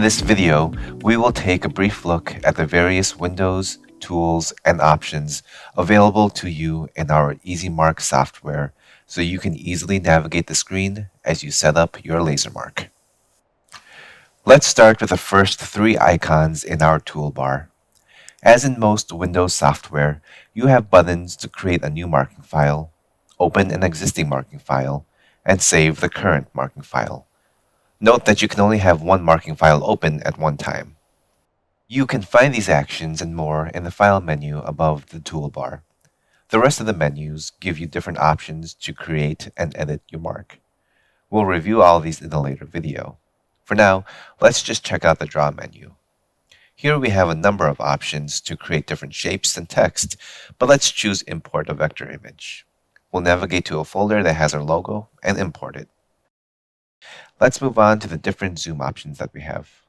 this video, we will take a brief look at the various windows, tools, and options available to you in our GeoMARK software so you can easily navigate the screen as you set up your LaserMark. Let's start with the first three icons in our toolbar. As in most Windows software, you have buttons to create a new marking file, open an existing marking file, and save the current marking file. Note that you can only have one marking file open at one time. You can find these actions and more in the File menu above the toolbar. The rest of the menus give you different options to create and edit your mark. We'll review all of these in a later video. For now, let's just check out the Draw menu. Here we have a number of options to create different shapes and text, but let's choose Import a Vector Image. We'll navigate to a folder that has our logo and import it. Let's move on to the different zoom options that we have.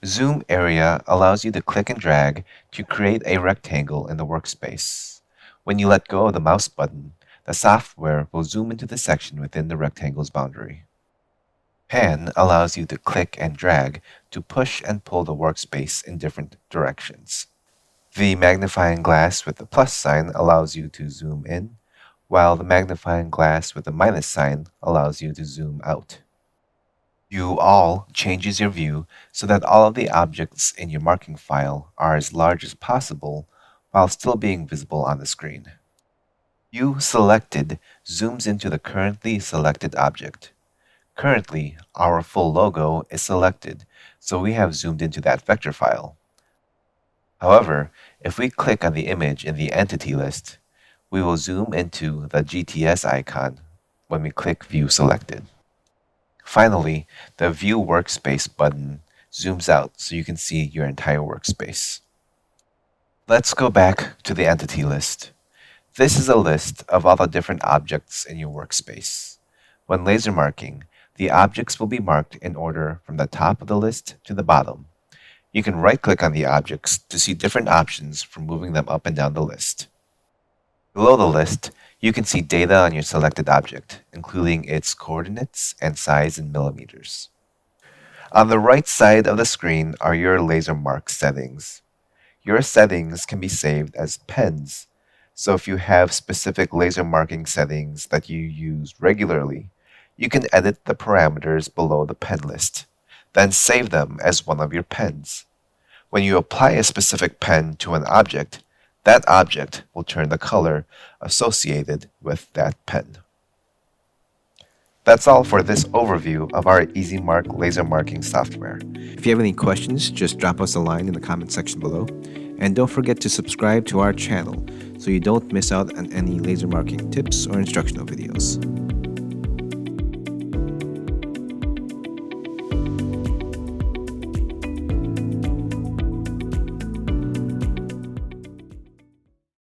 Zoom Area allows you to click and drag to create a rectangle in the workspace. When you let go of the mouse button, the software will zoom into the section within the rectangle's boundary. Pan allows you to click and drag to push and pull the workspace in different directions. The magnifying glass with the plus sign allows you to zoom in, while the magnifying glass with the minus sign allows you to zoom out. View All changes your view so that all of the objects in your marking file are as large as possible while still being visible on the screen. View Selected zooms into the currently selected object. Currently, our full logo is selected, so we have zoomed into that vector file. However, if we click on the image in the Entity list, we will zoom into the GTS icon when we click View Selected. Finally, the View Workspace button zooms out so you can see your entire workspace. Let's go back to the Entity list. This is a list of all the different objects in your workspace. When laser marking, the objects will be marked in order from the top of the list to the bottom. You can right-click on the objects to see different options for moving them up and down the list. Below the list, you can see data on your selected object, including its coordinates and size in millimeters. On the right side of the screen are your LaserMark settings. Your settings can be saved as pens, so if you have specific laser marking settings that you use regularly, you can edit the parameters below the pen list, then save them as one of your pens. When you apply a specific pen to an object, that object will turn the color associated with that pen. That's all for this overview of our GeoMARK laser marking software. If you have any questions, just drop us a line in the comment section below. And don't forget to subscribe to our channel so you don't miss out on any laser marking tips or instructional videos.